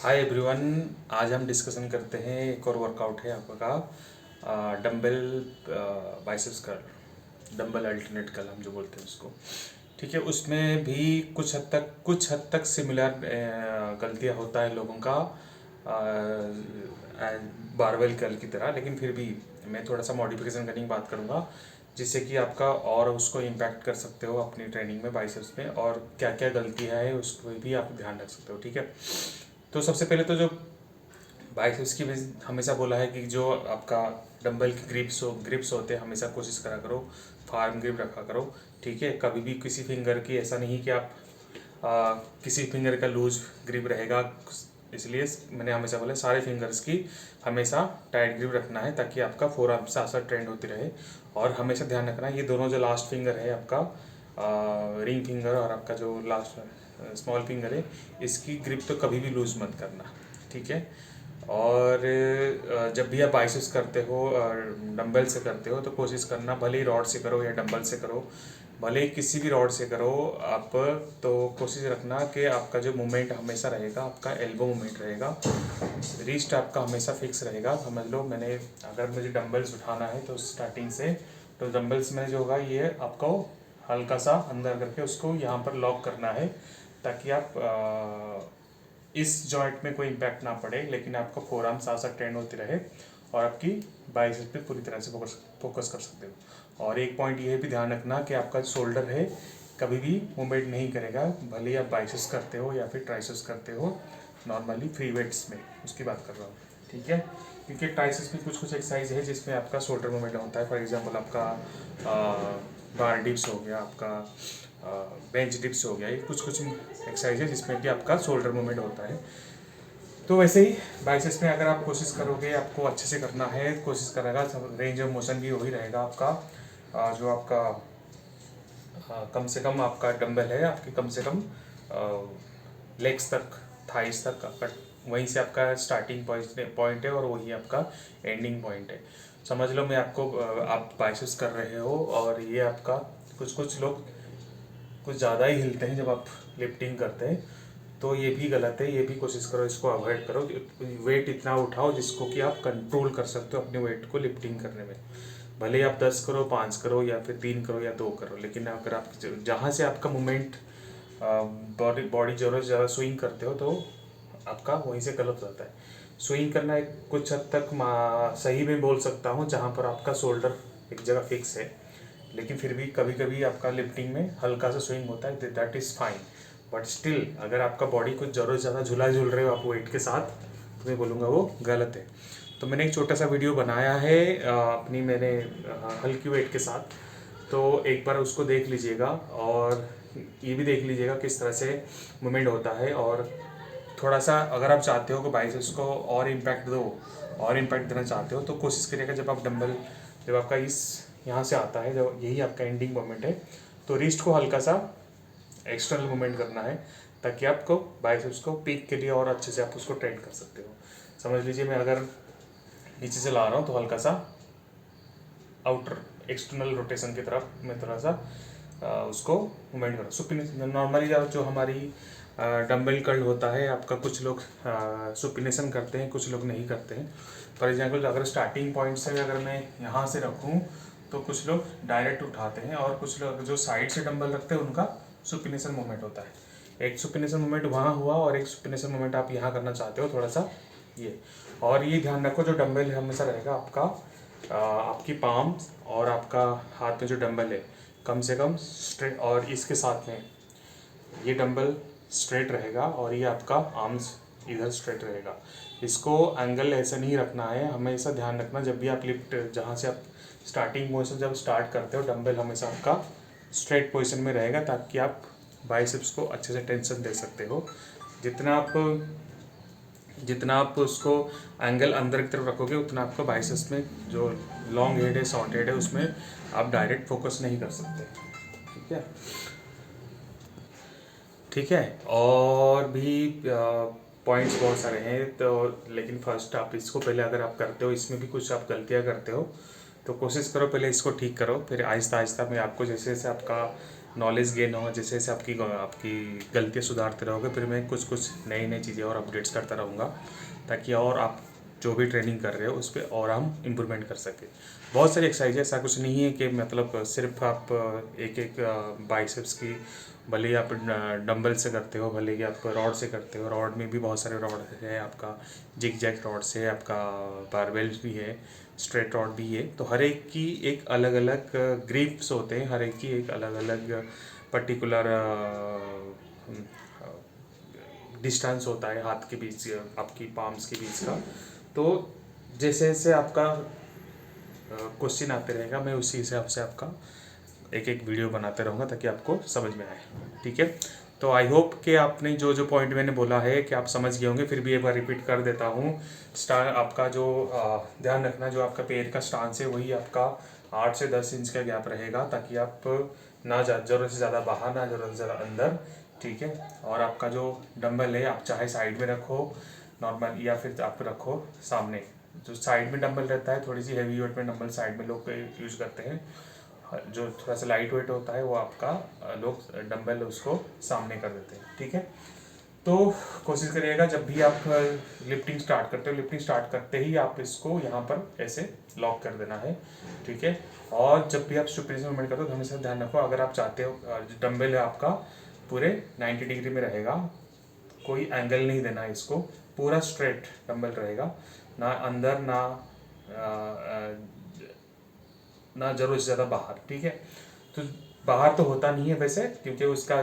Hi everyone. आज हम discussion करते हैं एक और वर्कआउट है आपका dumbbell biceps curl, dumbbell alternate curl हम जो बोलते हैं उसको। ठीक है, उसमें भी कुछ हद तक सिमिलर गलतियां होता है लोगों का बारवेल कर्ल की तरह, लेकिन फिर भी मैं थोड़ा सा मॉडिफिकेशन करने की बात करूँगा जिससे कि आपका और उसको इम्पैक्ट कर सकते हो अपनी ट्रेनिंग में बाइसेप्स में, और क्या क्या गलतियाँ है उसको भी आप ध्यान रख सकते हो। ठीक है, तो सबसे पहले तो जो बाइसेप्स की हमेशा बोला है कि जो आपका डंबल की ग्रिप्स होते हैं हमेशा कोशिश करा करो फार्म ग्रिप रखा करो। ठीक है, कभी भी किसी फिंगर की ऐसा नहीं कि आप किसी फिंगर का लूज ग्रिप रहेगा, इसलिए मैंने हमेशा बोला सारे फिंगर्स की हमेशा टाइट ग्रिप रखना है ताकि आपका फोर आर्म साथ साथ ट्रेंड होती रहे। और हमेशा ध्यान रखना ये दोनों जो लास्ट फिंगर है आपका रिंग फिंगर और आपका जो लास्ट स्मॉल फिंगर है, इसकी ग्रिप तो कभी भी लूज मत करना। ठीक है, और जब भी आप बाइसेप्स करते हो और डंबल से करते हो तो कोशिश करना, भले ही रॉड से करो या डंबल से करो, भले ही किसी भी रॉड से करो आप, तो कोशिश रखना कि आपका जो मूवमेंट हमेशा रहेगा आपका एल्बो मूवमेंट रहेगा, रिस्ट आपका हमेशा फिक्स रहेगा। समझ लो मैंने अगर मुझे डंबल्स उठाना है तो स्टार्टिंग से तो डंबल्स में जो होगा ये आपको हल्का सा अंदर करके उसको यहाँ पर लॉक करना है ताकि आप इस जॉइंट में कोई इम्पैक्ट ना पड़े, लेकिन आपका फोर आर्म साथ साथ ट्रेंड होती रहे और आपकी बाइसेप्स पे पूरी तरह से फोकस कर सकते हो। और एक पॉइंट ये भी ध्यान रखना कि आपका शोल्डर है कभी भी मूवमेंट नहीं करेगा, भले ही आप बाइसेप्स करते हो या फिर ट्राइसेप्स करते हो नॉर्मली फ्री वेट्स में, उसकी बात कर रहा हूँ। ठीक है, क्योंकि ट्राइसेप्स में कुछ कुछ एक्सरसाइज है जिसमें आपका शोल्डर मूवमेंट होता है। फॉर एग्जांपल आपका बार डिप्स हो गया, आपका बेंच डिप्स हो गया, ये कुछ कुछ एक्सरसाइज है जिसमें कि आपका शोल्डर मूवमेंट होता है। तो वैसे ही बाइसेप्स में अगर आप कोशिश करोगे आपको अच्छे से करना है, कोशिश करेगा रेंज ऑफ मोशन भी वही रहेगा आपका जो आपका कम से कम आपका डंबल है आपकी कम से कम लेग्स तक, थाइस तक आपका, वहीं से आपका स्टार्टिंग पॉइंट है और वही आपका एंडिंग पॉइंट है। समझ लो मैं आपको आप बाइसेप्स कर रहे हो और ये आपका कुछ कुछ लोग कुछ ज़्यादा ही हिलते हैं जब आप लिफ्टिंग करते हैं, तो ये भी गलत है, ये भी कोशिश करो इसको अवॉइड करो। वेट इतना उठाओ जिसको कि आप कंट्रोल कर सकते हो अपने वेट को लिफ्टिंग करने में, भले ही आप 10 करो, 5 करो या फिर 3 करो या 2 करो, लेकिन अगर आप जहाँ से आपका मूवमेंट बॉडी ज़रूरत से ज़्यादा स्विंग करते हो तो आपका वहीं से गलत हो जाता है। स्विंग करना एक कुछ हद तक सही में बोल सकता हूँ जहाँ पर आपका शोल्डर एक जगह फिक्स है, लेकिन फिर भी कभी कभी आपका लिफ्टिंग में हल्का सा स्विंग होता है, that is fine. But still अगर आपका बॉडी कुछ ज़रूरत से ज़्यादा झूला झूल रहे हो आप वेट के साथ, तो मैं बोलूँगा वो गलत है। तो मैंने एक छोटा सा वीडियो बनाया है अपनी मैंने हल्की वेट के साथ, तो एक बार उसको देख लीजिएगा और ये भी देख लीजिएगा किस तरह से मूवमेंट होता है। और थोड़ा सा अगर आप चाहते हो कि बाइसेप्स को और इम्पैक्ट दो, और इम्पैक्ट देना चाहते हो तो कोशिश करिएगा जब आप डंबल जब आपका इस यहाँ से आता है, जब यही आपका एंडिंग मोमेंट है, तो रिस्ट को हल्का सा एक्सटर्नल मूवमेंट करना है ताकि आपको बाइसेप्स को पीक के लिए और अच्छे से आप उसको ट्रेन कर सकते हो। समझ लीजिए मैं अगर नीचे से ला रहा हूँ तो हल्का सा आउटर एक्सटर्नल रोटेशन की तरफ मैं थोड़ा सा उसको मूवमेंट करूँ। सुपिनेशन नॉर्मली जो हमारी डंबल कर्ल होता है आपका, कुछ लोग सुपिनेशन करते हैं, कुछ लोग नहीं करते हैं। फॉर एग्जांपल अगर स्टार्टिंग पॉइंट से अगर मैं यहाँ से रखूँ तो कुछ लोग डायरेक्ट उठाते हैं और कुछ लोग जो साइड से डंबल रखते हैं उनका सुपिनेशन मूवमेंट होता है। एक सुपिनेशन मूवमेंट वहाँ हुआ और एक सुपिनेशन मूवमेंट आप यहाँ करना चाहते हो थोड़ा सा ये। और ये ध्यान रखो जो डंबल हमेशा रहेगा आपका आपकी पाम और आपका हाथ में जो डंबल है कम से कम स्ट्रेट, और इसके साथ में ये डंबल स्ट्रेट रहेगा और ये आपका आर्म्स इधर स्ट्रेट रहेगा। इसको एंगल ऐसा नहीं रखना है, हमेशा ध्यान रखना जब भी आप लिफ्ट जहाँ से आप स्टार्टिंग पोजीशन जब स्टार्ट करते हो डंबल हमेशा आपका स्ट्रेट पोजीशन में रहेगा ताकि आप बाइसेप्स को अच्छे से टेंशन दे सकते हो। जितना आप उसको एंगल अंदर की तरफ रखोगे उतना आपका बाइसेप्स में जो लॉन्ग हेड है शॉर्ट हेड है उसमें आप डायरेक्ट फोकस नहीं कर सकते। ठीक है, ठीक है, और भी पॉइंट्स बहुत सारे हैं तो, लेकिन फर्स्ट आप इसको पहले अगर आप करते हो इसमें भी कुछ आप गलतियां करते हो तो कोशिश करो पहले इसको ठीक करो, फिर आहिस्ता आहिस्ता मैं आपको जैसे जैसे आपका नॉलेज गेन हो, जैसे जैसे आपकी गलतियाँ सुधारते रहोगे, फिर मैं कुछ कुछ नई नई चीज़ें और अपडेट्स करता रहूँगा, ताकि और आप जो भी ट्रेनिंग कर रहे हो उस पर और हम इम्प्रूवमेंट कर सकें। बहुत सारी एक्सरसाइज, ऐसा कुछ नहीं है कि मतलब सिर्फ आप एक एक बाइसेप्स की, भले ही आप डंबल से करते हो, भले ही आप रॉड से करते हो, रॉड में भी बहुत सारे रॉड है, आपका जिग जैग रॉड से, आपका बारबेल्स भी है, स्ट्रेट रॉड भी है। तो हर एक की एक अलग अलग ग्रिप्स होते हैं, हर एक की एक अलग अलग पर्टिकुलर डिस्टेंस होता है हाथ के बीच, आपकी पाम्स के बीच का। तो जैसे जैसे आपका क्वेश्चन आते रहेगा, मैं उसी हिसाब से आपका एक एक वीडियो बनाते रहूँगा, ताकि आपको समझ में आए। ठीक है, तो आई होप कि आपने जो जो पॉइंट मैंने बोला है कि आप समझ गए होंगे। फिर भी एक बार रिपीट कर देता हूँ। आपका जो ध्यान रखना, जो आपका पैर का स्टांस है वही आपका 8 से 10 इंच का गैप रहेगा, ताकि आप ना ज़रूरत से ज़्यादा बाहर, ना ज़रूरत से ज़्यादा अंदर। ठीक है, और आपका जो डंबल है आप चाहे साइड में रखो नॉर्मल, या फिर आप रखो सामने। जो साइड में डंबल रहता है, थोड़ी सी हैवी वेट में डंबल साइड में लोग यूज़ करते हैं। जो थोड़ा सा लाइट वेट होता है वो आपका लोग डंबल उसको सामने कर देते हैं। ठीक है, तो कोशिश करिएगा जब भी आप लिफ्टिंग स्टार्ट करते हो, लिफ्टिंग स्टार्ट करते ही आप इसको यहाँ पर ऐसे लॉक कर देना है। ठीक है, और जब भी आप सुप्रीम मूवमेंट करते हो तो हमेशा ध्यान रखो, अगर आप चाहते हो डंबल है आपका पूरे 90 डिग्री में रहेगा, कोई एंगल नहीं देना है इसको, पूरा स्ट्रेट डंबल रहेगा, ना अंदर ना जरूर से ज़्यादा बाहर। ठीक है, तो बाहर तो होता नहीं है वैसे, क्योंकि उसका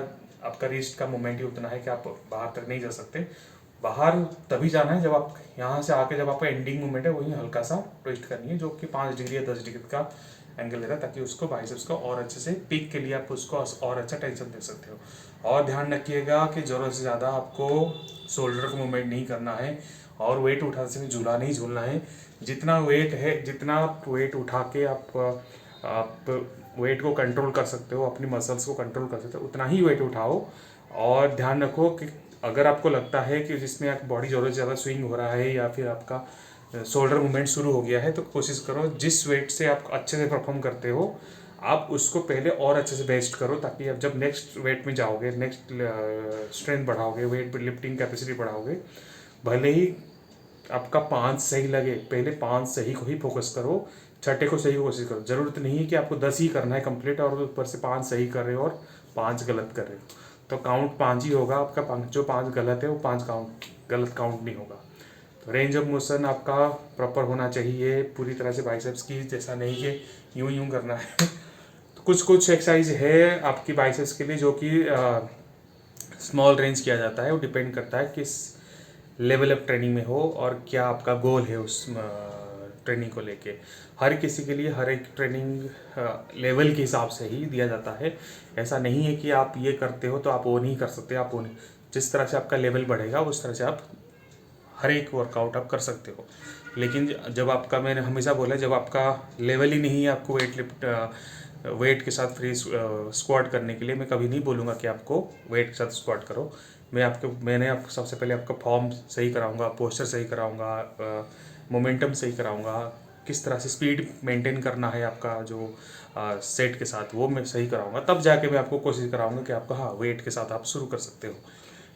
आपका रिस्ट का मोमेंट ही उतना है कि आप बाहर तक नहीं जा सकते। बाहर तभी जाना है जब आप यहाँ से आके, जब आपका एंडिंग मोमेंट है वही हल्का सा ट्विस्ट करनी है, जो कि 5 डिग्री या 10 डिग्री का एंगल लेता है, ताकि उसको बाइसेप्स को और अच्छे से पीक के लिए आप उसको और अच्छा टेंशन दे सकते हो। और ध्यान रखिएगा कि ज़रूरत से ज़्यादा आपको शोल्डर को मूवमेंट नहीं करना है, और वेट उठाने से झूला नहीं झूलना है। जितना वेट है, जितना आप वेट उठा के आप वेट को कंट्रोल कर सकते हो, अपनी मसल्स को कंट्रोल कर सकते हो, उतना ही वेट उठाओ। और ध्यान रखो कि अगर आपको लगता है कि जिसमें आप बॉडी ज़रूरत से ज़्यादा स्विंग हो रहा है, या फिर आपका शोल्डर मूवमेंट शुरू हो गया है, तो कोशिश करो जिस वेट से आप अच्छे से परफॉर्म करते हो आप उसको पहले और अच्छे से बेस्ट करो, ताकि आप जब नेक्स्ट वेट में जाओगे, नेक्स्ट स्ट्रेंथ बढ़ाओगे, वेट लिफ्टिंग कैपेसिटी बढ़ाओगे, भले ही आपका 5 सही लगे, पहले 5 सही को ही फोकस करो, छठे को सही कोशिश करो। ज़रूरत नहीं है कि आपको 10 ही करना है कंप्लीट, और ऊपर से 5 सही कर रहे हो और 5 गलत कर रहे हो, तो काउंट 5 ही होगा आपका। जो 5 गलत है वो 5 गलत काउंट नहीं होगा। तो रेंज ऑफ मोशन आपका प्रॉपर होना चाहिए पूरी तरह से बाइसेप्स की, जैसा नहीं कि यूं यूं करना है। तो कुछ कुछ एक्सरसाइज है आपकी बाइसेप्स के लिए जो कि स्मॉल रेंज किया जाता है, वो डिपेंड करता है किस लेवल ऑफ ट्रेनिंग में हो और क्या आपका गोल है उस ट्रेनिंग को लेके। हर किसी के लिए हर एक ट्रेनिंग लेवल के हिसाब से ही दिया जाता है। ऐसा नहीं है कि आप ये करते हो तो आप वो नहीं कर सकते, आप वो नहीं, जिस तरह से आपका लेवल बढ़ेगा उस तरह से आप हर एक वर्कआउट आप कर सकते हो। लेकिन जब आपका, मैंने हमेशा बोला, जब आपका लेवल ही नहीं है आपको वेट के साथ फ्री स्क्वाट करने के लिए, मैं कभी नहीं बोलूँगा कि आपको वेट के साथ स्क्वाट करो। मैंने आपको सबसे पहले आपका फॉर्म सही कराऊंगा, पोस्चर सही कराऊंगा, मोमेंटम सही कराऊंगा, किस तरह से स्पीड मेंटेन करना है आपका जो सेट के साथ, वो मैं सही कराऊंगा। तब जाके मैं आपको कोशिश कराऊंगा कि आपका वेट के साथ आप शुरू कर सकते हो।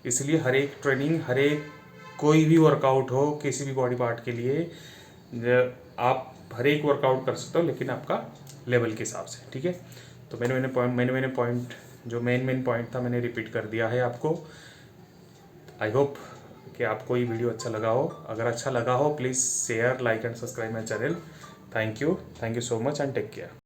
इसलिए हर एक ट्रेनिंग, हर एक कोई भी वर्कआउट हो किसी भी बॉडी पार्ट के लिए, आप हर एक वर्कआउट कर सकते हो, लेकिन आपका लेवल के हिसाब से। ठीक है, तो मैंने पॉइंट जो मेन पॉइंट था मैंने रिपीट कर दिया है आपको। आई होप कि आपको ये वीडियो अच्छा लगा हो। अगर अच्छा लगा हो please share, like and subscribe my channel. Thank you so much and take care.